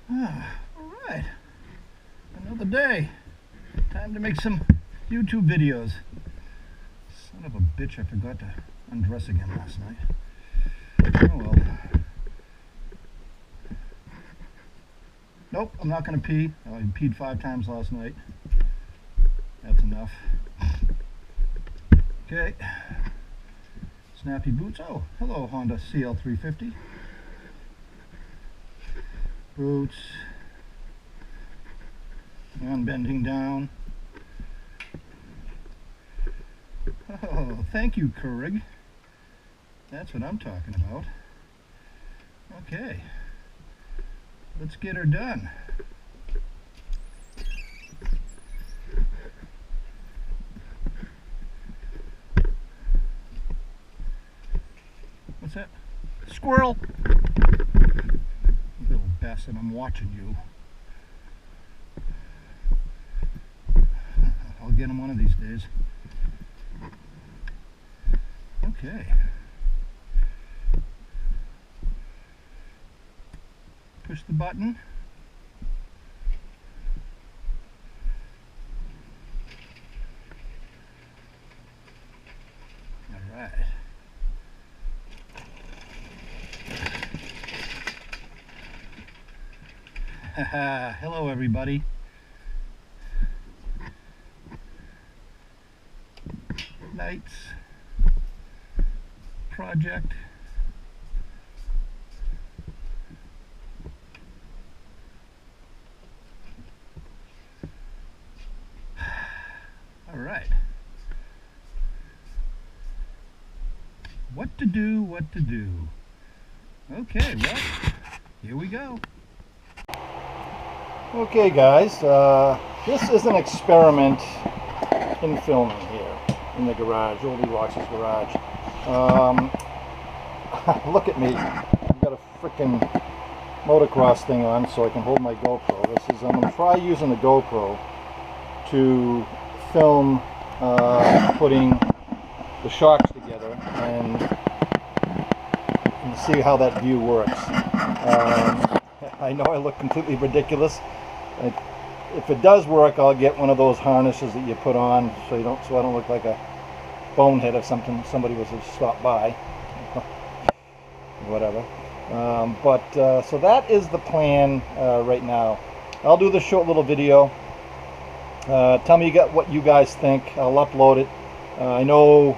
Alright, another day. Time to make some YouTube videos. Son of a bitch, I forgot to undress again last night. Oh well. Nope, I'm not going to pee. I peed 5 times last night. That's enough. Okay. Snappy boots. Oh, hello Honda CL350. Boots. And bending down. Oh, thank you, Keurig. That's what I'm talking about. Okay. Let's get her done. What's that? Squirrel! You little bastard, I'm watching you. I'll get him one of these days. Okay. Push the button. All right. Hello everybody. Lights. Project. All right. What to do, what to do. Okay, well, here we go. Okay guys, this is an experiment in filming here in the garage, Oldie Rox's garage. Look at me, I've got a freaking motocross thing on so I can hold my GoPro. I'm going to try using the GoPro to film putting the shocks together and see how that view works. I know I look completely ridiculous. If it does work, I'll get one of those harnesses that you put on so I don't look like a bonehead if somebody was to stop by. Whatever. So that is the plan right now. I'll do the short little video. Tell me what you guys think. I'll upload it. I know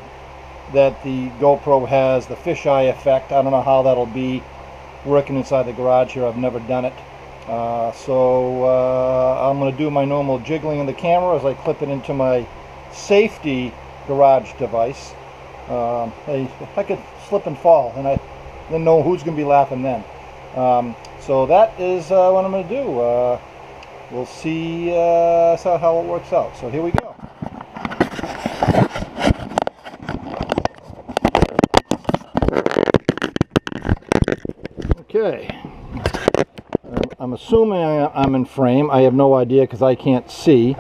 that the GoPro has the fisheye effect. I don't know how that'll be working inside the garage here. I've never done it. I'm going to do my normal jiggling in the camera as I clip it into my safety garage device. I could slip and fall, and I didn't know who's going to be laughing then. So that is what I'm going to do. We'll see how it works out. So here we go. Okay. I'm assuming I'm in frame. I have no idea because I can't see.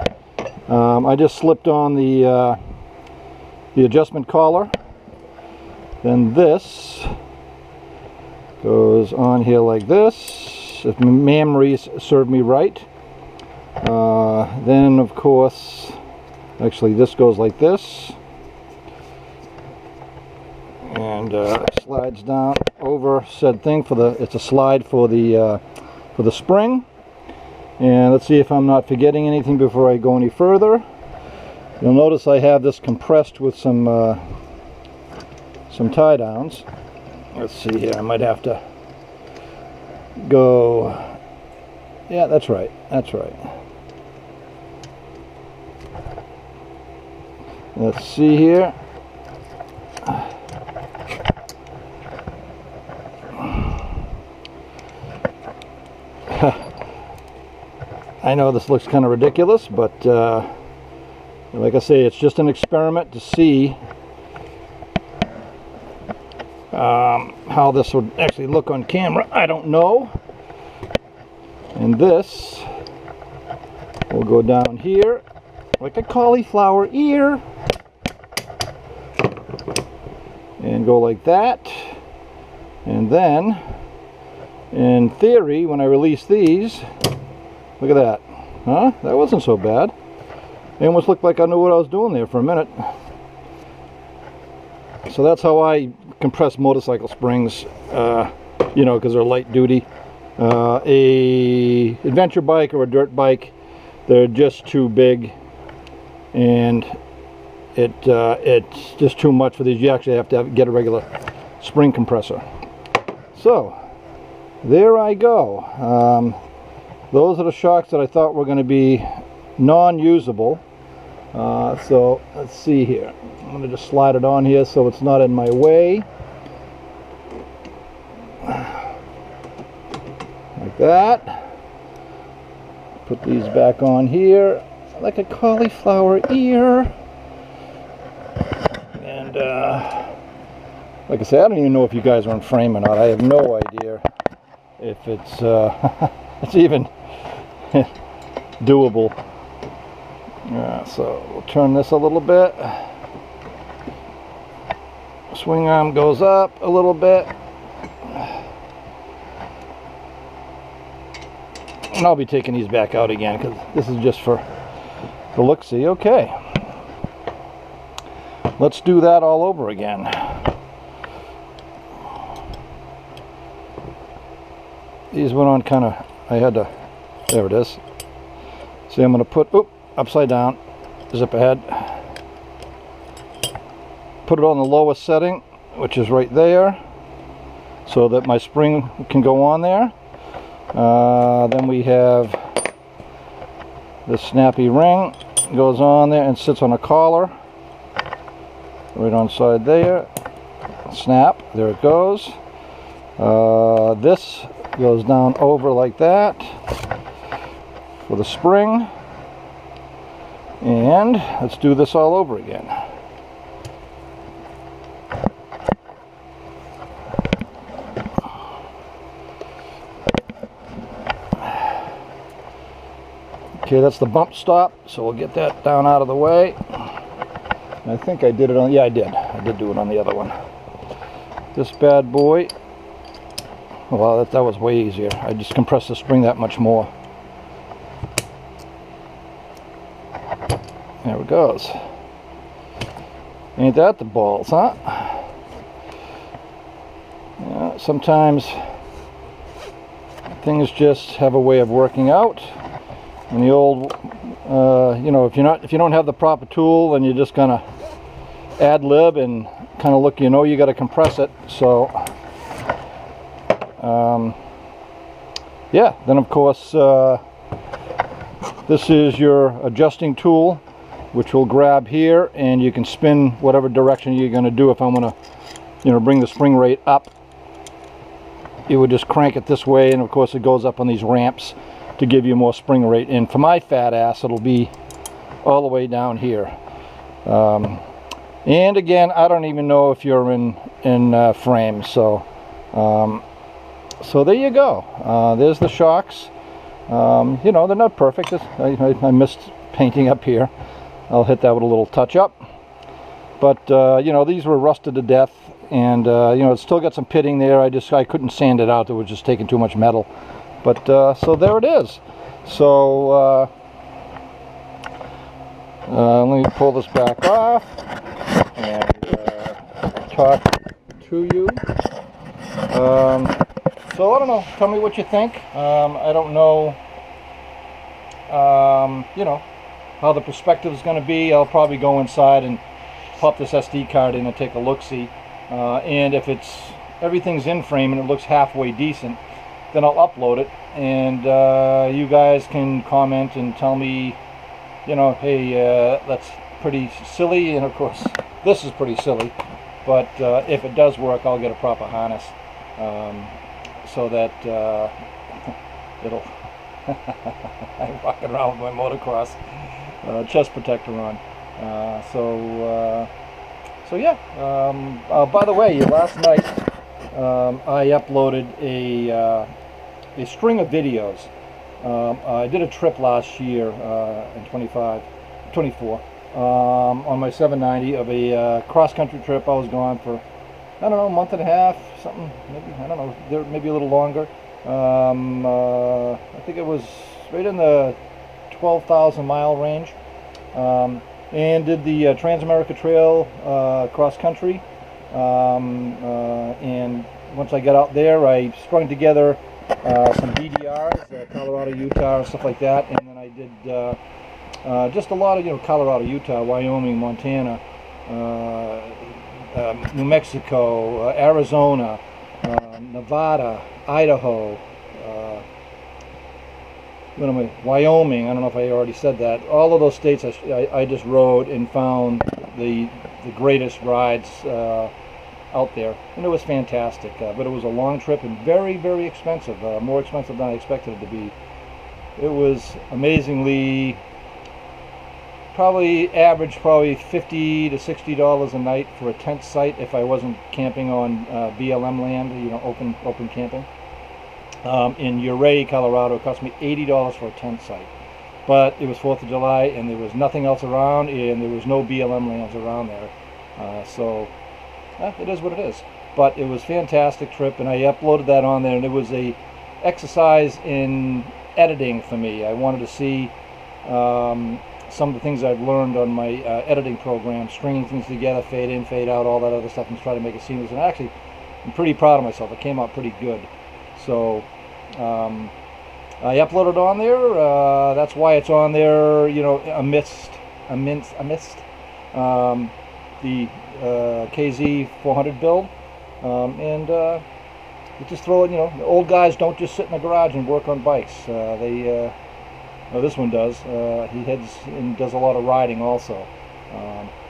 I just slipped on the adjustment collar. Then this goes on here like this, if my memories serve me right. Then of course, actually this goes like this, and slides down over said thing it's a slide for the spring. And let's see if I'm not forgetting anything before I go any further. You'll notice I have this compressed with some tie downs. Let's see here, I might have to go, yeah, that's right, let's see here. I know this looks kind of ridiculous, but like I say, it's just an experiment to see how this would actually look on camera. I don't know. And this will go down here like a cauliflower ear and go like that, and then In theory, when I release these, look at that. Huh? That wasn't so bad. It almost looked like I knew what I was doing there for a minute. So that's how I compress motorcycle springs, you know, because they're light duty. A adventure bike or a dirt bike, they're just too big, and it's just too much for these. You actually have to get a regular spring compressor. So there I go. Those are the shocks that I thought were going to be non-usable. So let's see here. I'm going to just slide it on here so it's not in my way. Like that. Put these back on here like a cauliflower ear. And like I said, I don't even know if you guys are in frame or not. I have no idea if it's it's even doable. So we'll turn this a little bit. Swing arm goes up a little bit. And I'll be taking these back out again because this is just for the look-see. Okay. Let's do that all over again. These went on kind of, I had to, there it is. See, I'm going to put, upside down, zip ahead. Put it on the lowest setting, which is right there, so that my spring can go on there. Then we have this snappy ring, goes on there and sits on a collar. Right on side there. Snap, there it goes. This goes down over like that for the spring. And let's do this all over again. Okay, that's the bump stop, so we'll get that down out of the way. I think I did it on, yeah, I did do it on the other one. This bad boy, well, that was way easier. I just compressed the spring that much more. There it goes. Ain't that the balls, huh? Yeah, sometimes things just have a way of working out. And the old, you know, if you don't have the proper tool, then you're just gonna ad lib and kind of look, you know, you got to compress it. So, yeah. Then of course, this is your adjusting tool, which will grab here, and you can spin whatever direction you're going to do. If I'm going to, you know, bring the spring rate up, you would just crank it this way, and of course it goes up on these ramps to give you more spring rate. And for my fat ass, it'll be all the way down here. And again, I don't even know if you're in frame. So so there you go. There's the shocks. You know, they're not perfect. I missed painting up here. I'll hit that with a little touch up. But you know, these were rusted to death, and you know, it's still got some pitting there. I couldn't sand it out. It was just taking too much metal. But so there it is. So let me pull this back off and talk to you. So I don't know. Tell me what you think. I don't know. You know how the perspective is going to be. I'll probably go inside and pop this SD card in and take a look-see. And if everything's in frame and it looks halfway decent, then I'll upload it, and you guys can comment and tell me, you know, hey, that's pretty silly, and of course this is pretty silly, but if it does work, I'll get a proper harness, so that it'll I'm walking around with my motocross chest protector on. So yeah. By the way, last night I uploaded a string of videos. I did a trip last year in 24 on my 790 of a cross-country trip. I was gone for, I don't know, a month and a half, something, maybe, I don't know, maybe a little longer. I think it was right in the 12,000 mile range, and did the Trans-America Trail cross country, and once I got out there I strung together some DDRs, Colorado, Utah, stuff like that, and then I did just a lot of, you know, Colorado, Utah, Wyoming, Montana, New Mexico, Arizona, Nevada, Idaho, Wyoming. I don't know if I already said that. All of those states I just rode and found the greatest rides out there, and it was fantastic. But it was a long trip and very, very expensive, more expensive than I expected it to be. It was amazingly, probably average $50 to $60 a night for a tent site if I wasn't camping on BLM land, you know, open camping. In Ouray, Colorado, it cost me $80 for a tent site, but it was 4th of July and there was nothing else around, and there was no BLM lands around there, so it is what it is. But it was a fantastic trip, and I uploaded that on there, and it was a exercise in editing for me. I wanted to see some of the things I've learned on my editing program, stringing things together, fade in, fade out, all that other stuff, and try to make it seamless. And actually, I'm pretty proud of myself. It came out pretty good. So I uploaded on there. That's why it's on there, you know, amidst the KZ400 build. And you just throw it, you know, the old guys don't just sit in the garage and work on bikes. Well, this one does. He heads and does a lot of riding also.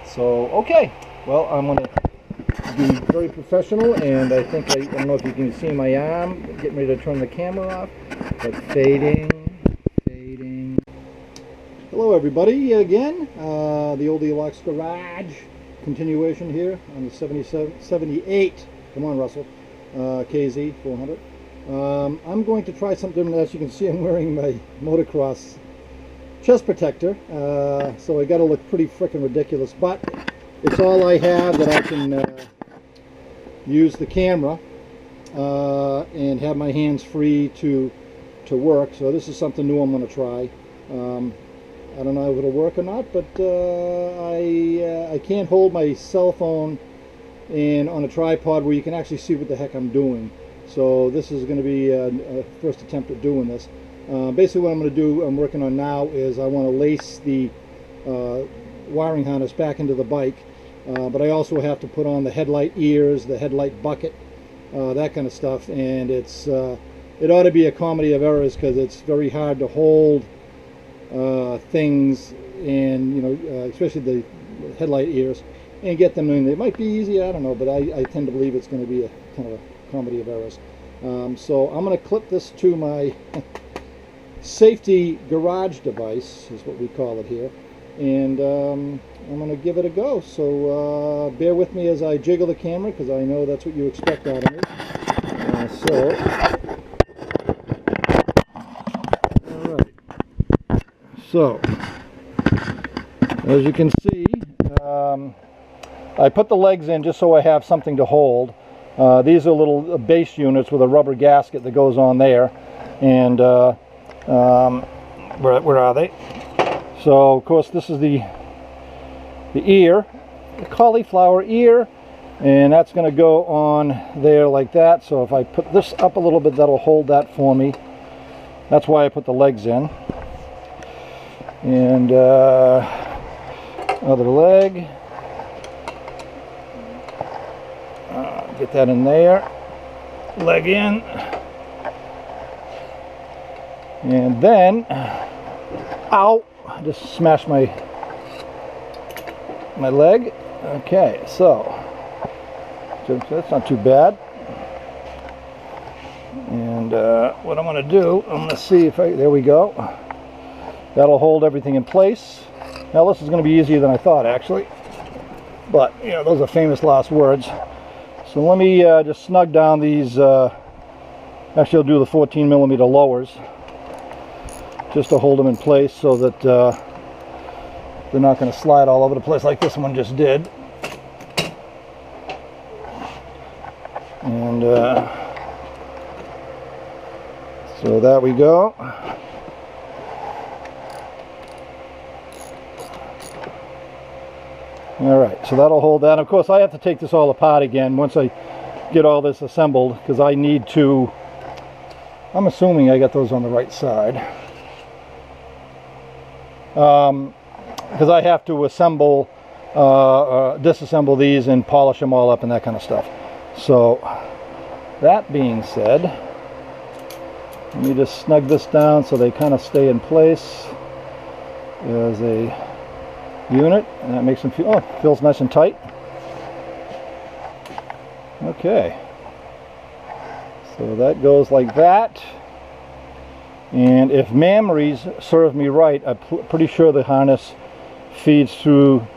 So, okay. Well, I'm going to be very professional, and I think, I don't know if you can see my arm, getting ready to turn the camera off, but fading. Hello everybody again, the Old Deluxe Garage continuation here on the 78, come on Russell, KZ400. I'm going to try something different. As you can see, I'm wearing my motocross chest protector, so I got to look pretty freaking ridiculous, but it's all I have that I can use the camera and have my hands free to work. So this is something new I'm going to try. I don't know if it'll work or not, but I can't hold my cell phone and on a tripod where you can actually see what the heck I'm doing. So this is going to be a first attempt at doing this. Basically what I'm going to do, I'm working on now, is I want to lace the wiring harness back into the bike, but I also have to put on the headlight ears, the headlight bucket, that kind of stuff, and it ought to be a comedy of errors because it's very hard to hold things, and you know, especially the headlight ears, and get them in. It might be easy, I don't know, but I tend to believe it's going to be a kind of a comedy of errors. So I'm going to clip this to my safety garage device, is what we call it here, and I'm going to give it a go. So bear with me as I jiggle the camera, because I know that's what you expect out of me. So, as you can see, I put the legs in just so I have something to hold. These are little base units with a rubber gasket that goes on there, and where are they? So, of course, this is the ear, the cauliflower ear, and that's going to go on there like that. So if I put this up a little bit, that'll hold that for me. That's why I put the legs in. And other leg, get that in there, leg in, and then, ow, I just smashed my leg. Okay, so that's not too bad. And what I'm going to do, I'm going to see if there we go. That'll hold everything in place. Now this is going to be easier than I thought, actually. But, you know, those are famous last words. So let me just snug down these, actually I'll do the 14mm lowers, just to hold them in place so that they're not going to slide all over the place like this one just did. And So there we go. Alright, so that'll hold that. Of course, I have to take this all apart again once I get all this assembled, because I need to, I'm assuming I got those on the right side. Because I have to assemble, disassemble these and polish them all up and that kind of stuff. So, that being said, let me just snug this down so they kind of stay in place as a unit, and that makes them feel, oh, feels nice and tight. Okay, so that goes like that, and if memories serve me right, I'm pretty sure the harness feeds through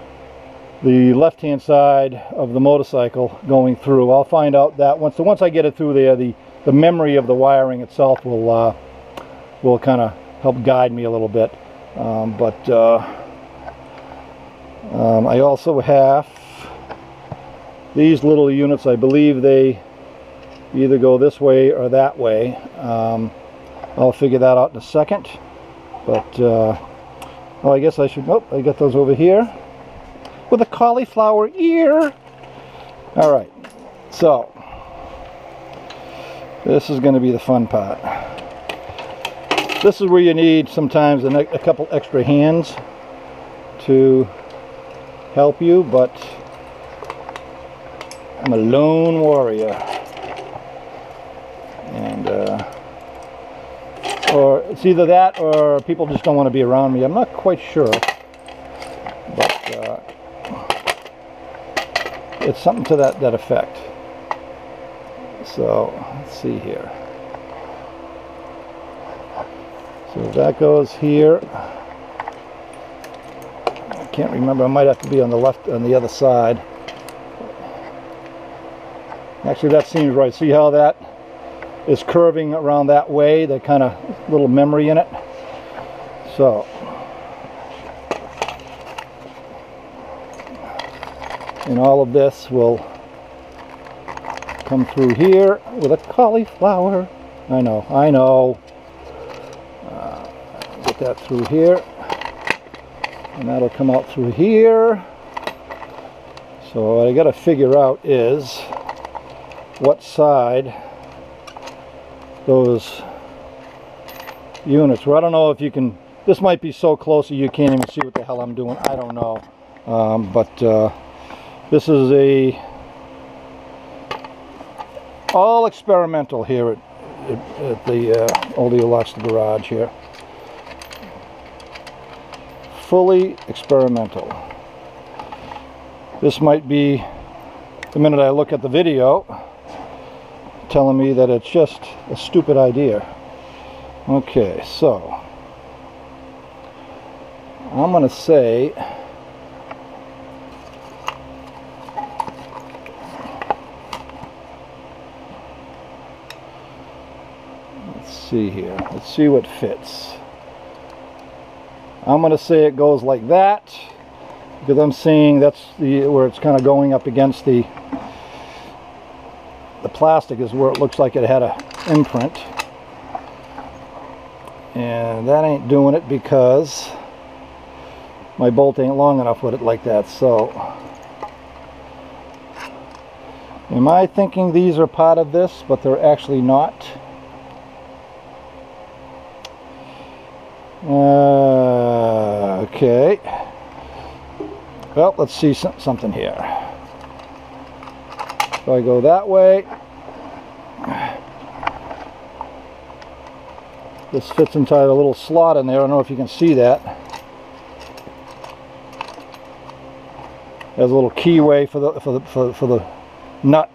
the left hand side of the motorcycle going through. I'll find out that once I get it through there, the memory of the wiring itself will kind of help guide me a little bit. I also have these little units. I believe they either go this way or that way. I'll figure that out in a second. But oh, I guess I should. Oh, I got those over here with a cauliflower ear. All right, so this is going to be the fun part. This is where you need sometimes a couple extra hands to help you, but I'm a lone warrior, and or it's either that or people just don't want to be around me. I'm not quite sure, but it's something to that effect. So let's see here. So that goes here. Can't remember, I might have to be on the left, on the other side. Actually, that seems right. See how that is curving around that way, that kind of little memory in it. So and all of this will come through here with a cauliflower. I know. Get that through here. And that'll come out through here. So what I got to figure out is what side those units were. I don't know if you can, this might be so close that you can't even see what the hell I'm doing. I don't know. This is all experimental here at the Old Locks the Garage here. Fully experimental. This might be, the minute I look at the video, telling me that it's just a stupid idea. Okay, so I'm going to say let's see here. Let's see what fits. I'm going to say it goes like that, because I'm seeing that's where it's kind of going up against the plastic is where it looks like it had an imprint. And that ain't doing it because my bolt ain't long enough with it like that. So am I thinking these are part of this, but they're actually not? Okay. Well, let's see something here. If I go that way, this fits inside a little slot in there. I don't know if you can see that. There's a little keyway for the nut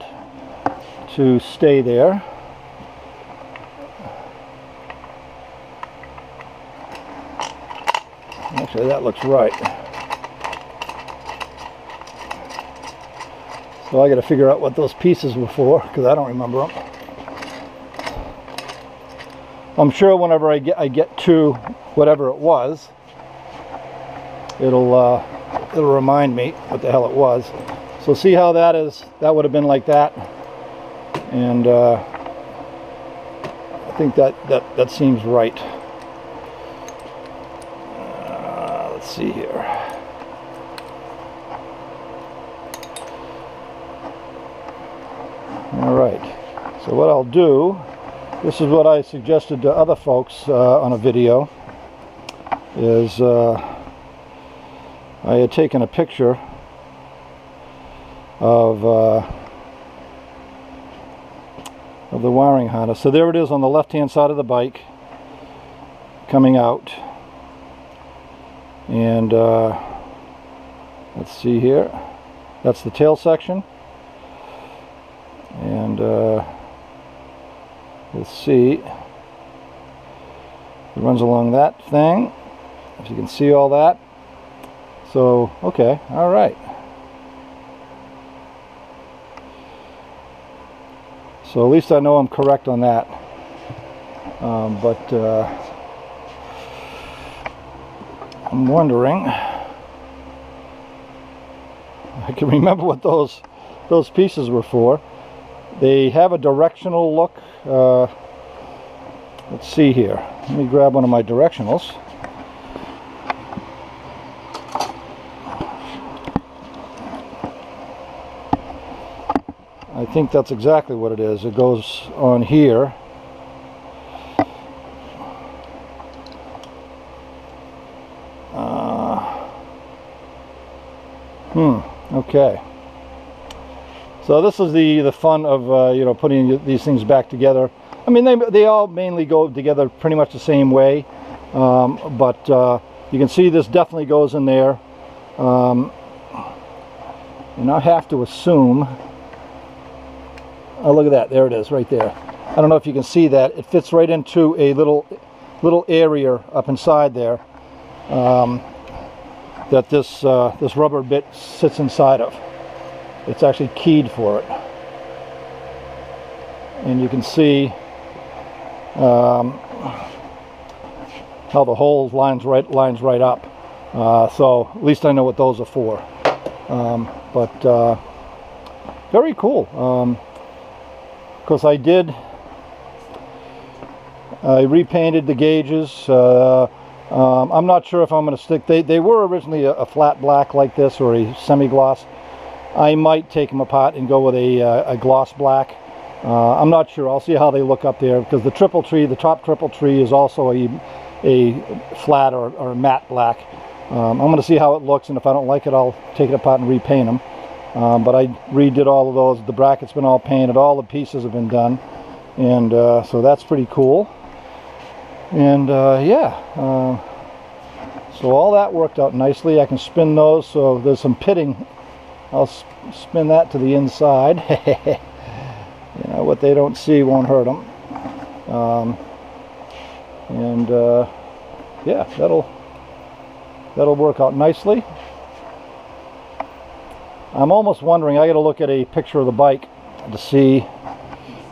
to stay there. Actually, that looks right. So I got to figure out what those pieces were for, because I don't remember them. I'm sure whenever I get to whatever it was, it'll remind me what the hell it was. So see how that is? That would have been like that, and think that seems right. Let's see here. All right. So what I'll do, this is what I suggested to other folks on a video, is I had taken a picture of the wiring harness. So there it is on the left hand side of the bike coming out, and let's see here, that's the tail section, and let's see, it runs along that thing, if you can see all that. So okay, all right. So at least I know I'm correct on that. But I'm wondering, I can remember what those pieces were for. They have a directional look. Let's see here. Let me grab one of my directionals. I think that's exactly what it is. It goes on here. Okay. So this is the fun of you know, putting these things back together. I mean, they all mainly go together pretty much the same way, but you can see this definitely goes in there, and I have to assume. Oh, look at that! There it is, right there. I don't know if you can see that. It fits right into a little area up inside there that this rubber bit sits inside of. It's actually keyed for it, and you can see how the hole lines right up. So at least I know what those are for. But very cool. Because I repainted the gauges. I'm not sure if I'm going to stick. They were originally a flat black like this, or a semi-gloss. I might take them apart and go with a gloss black. I'm not sure. I'll see how they look up there, because the triple tree, the top triple tree, is also a flat or a matte black. I'm going to see how it looks, and if I don't like it, I'll take it apart and repaint them. But I redid all of those. The bracket's been all painted. All the pieces have been done, and so that's pretty cool. And yeah, so all that worked out nicely. I can spin those, so there's some pitting. I'll spin that to the inside. You know, what they don't see won't hurt them. And yeah, that'll work out nicely. I'm almost wondering, I got to look at a picture of the bike to see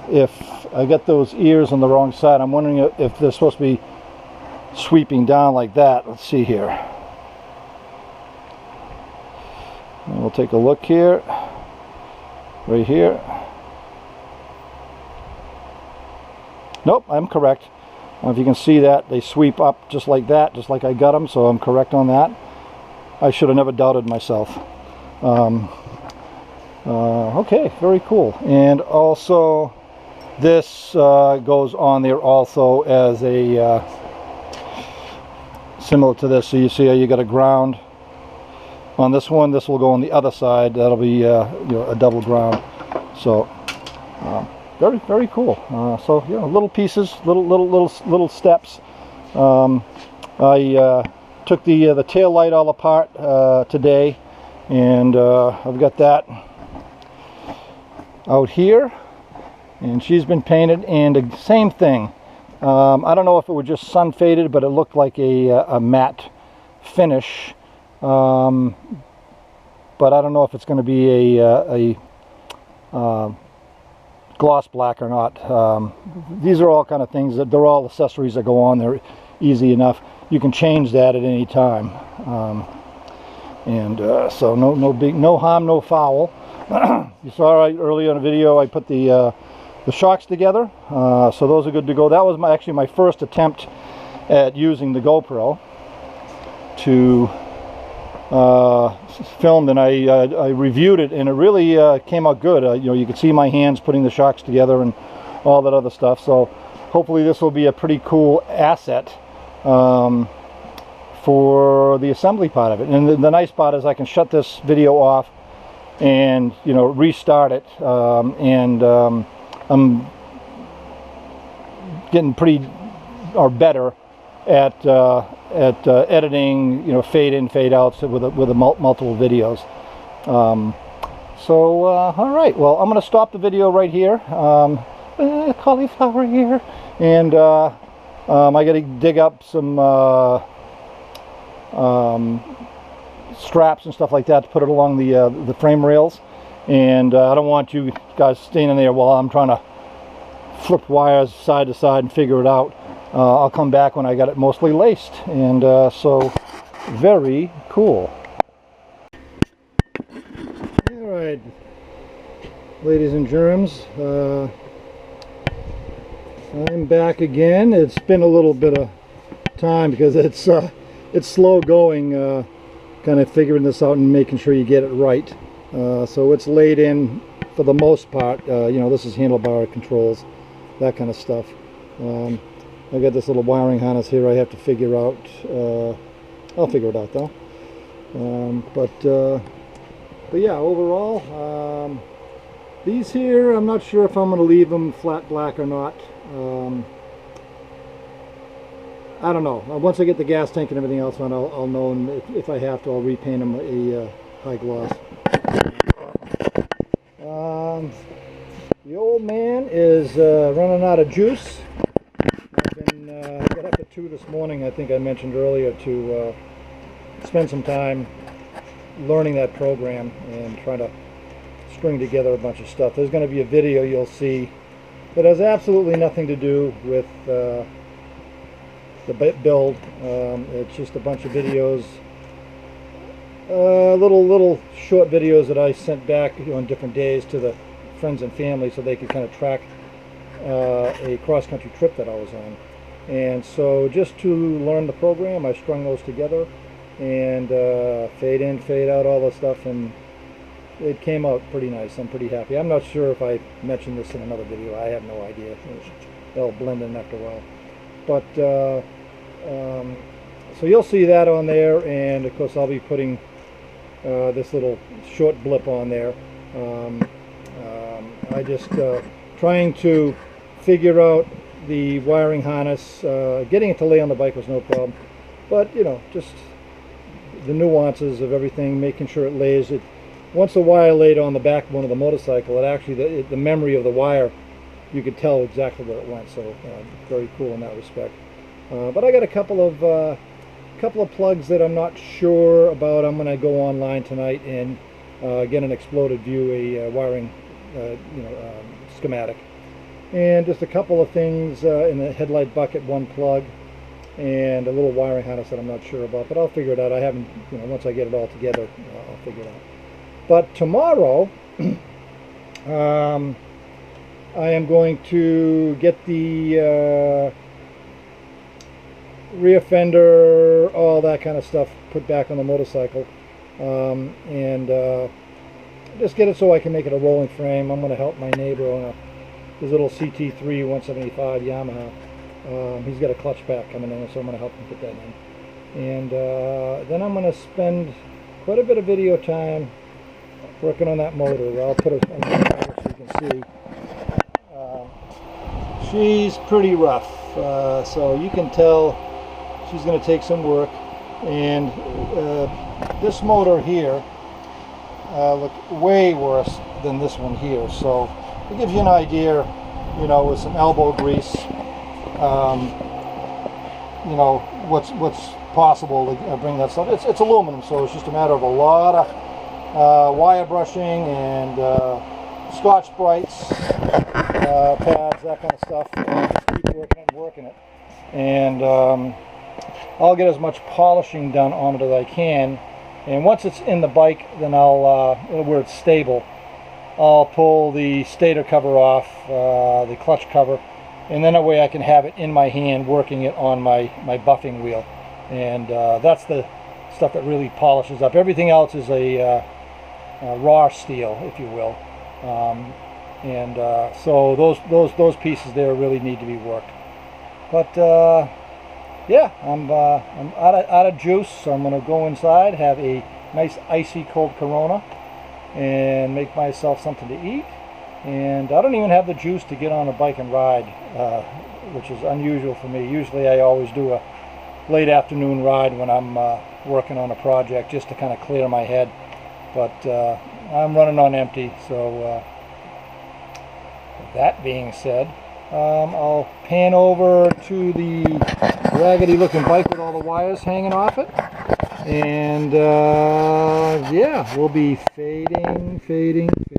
if I got those ears on the wrong side. I'm wondering if they're supposed to be sweeping down like that. Let's see here. And we'll take a look here, right here. Nope, I'm correct. If you can see that, they sweep up just like that, just like I got them, so I'm correct on that. I should have never doubted myself. Okay, very cool. And also, this goes on there also as a similar to this. So you see how you got a ground on this one. This will go on the other side. That'll be you know, a double ground. So very, very cool. So you know, little pieces, little steps. I took the tail light all apart today, and I've got that out here, and she's been painted, and the same thing. I don't know if it was just sun faded, but it looked like a matte finish, but I don't know if it's going to be a gloss black or not. These are all kind of things that they're all accessories that go on. They're easy enough. You can change that at any time, and so no harm, no foul. You saw right earlier in the video, I put the the shocks together, so those are good to go. That was actually my first attempt at using the GoPro to film, and I reviewed it, and it really came out good. You know, you could see my hands putting the shocks together and all that other stuff. So hopefully this will be a pretty cool asset for the assembly part of it. And the nice part is I can shut this video off and, you know, restart it, I'm getting pretty or better at editing, you know, fade in, fade outs with multiple videos. All right, well, I'm going to stop the video right here. Cauliflower here, and I got to dig up some straps and stuff like that to put it along the frame rails, and I don't want you guys standing there while I'm trying to flip wires side to side and figure it out. I'll come back when I got it mostly laced, and so very cool. All right, ladies and germs, I'm back again. It's been a little bit of time because it's slow going, kind of figuring this out and making sure you get it right. So it's laid in for the most part. You know, this is handlebar controls, that kind of stuff. I got this little wiring harness here I have to figure out. I'll figure it out though. But yeah, overall, these here, I'm not sure if I'm going to leave them flat black or not. I don't know. Once I get the gas tank and everything else on, I'll know, and if I have to, I'll repaint them a high gloss. The old man is running out of juice. I got up at 2 this morning, I think I mentioned earlier, to spend some time learning that program and trying to string together a bunch of stuff. There's going to be a video you'll see that has absolutely nothing to do with the build. It's just a bunch of videos, little short videos that I sent back on different days to the friends and family so they could kind of track a cross-country trip that I was on. And so just to learn the program, I strung those together and fade in, fade out, all the stuff, and it came out pretty nice. I'm pretty happy. I'm not sure if I mentioned this in another video. I have no idea. They'll blend in after a while. But so you'll see that on there, and of course I'll be putting this little short blip on there. I just trying to figure out the wiring harness. Getting it to lay on the bike was no problem, but you know, just the nuances of everything, making sure it lays. Once the wire laid on the backbone of the motorcycle, it actually, the memory of the wire, you could tell exactly where it went. So very cool in that respect. But I got a couple of plugs that I'm not sure about. I'm going to go online tonight and get an exploded view, a wiring schematic, and just a couple of things in the headlight bucket, one plug, and a little wiring harness that I'm not sure about, but I'll figure it out. I haven't, once I get it all together, I'll figure it out. But tomorrow, I am going to get the rear fender, all that kind of stuff put back on the motorcycle, and just get it so I can make it a rolling frame. I'm going to help my neighbor on his little CT3 175 Yamaha. He's got a clutch pack coming in, so I'm going to help him put that in. And then I'm going to spend quite a bit of video time working on that motor. I'll put it on the camera so you can see. She's pretty rough, so you can tell she's going to take some work. And this motor here looked way worse than this one here, so it gives you an idea, with some elbow grease, what's possible to bring that stuff. It's aluminum, so it's just a matter of a lot of wire brushing and Scotch-Brites, pads, that kind of stuff. Just keep working it. And I'll get as much polishing done on it as I can. And once it's in the bike, then I'll, where it's stable, I'll pull the stator cover off, the clutch cover, and then that way I can have it in my hand working it on my buffing wheel. And that's the stuff that really polishes up. Everything else is a raw steel, if you will. So those pieces there really need to be worked. But yeah, I'm out of juice, so I'm going to go inside, have a nice icy cold Corona, and make myself something to eat. And I don't even have the juice to get on a bike and ride, which is unusual for me. Usually I always do a late afternoon ride when I'm working on a project, just to kind of clear my head. But I'm running on empty, so that being said, I'll pan over to the raggedy looking bike with all the wires hanging off it, and yeah, we'll be fading.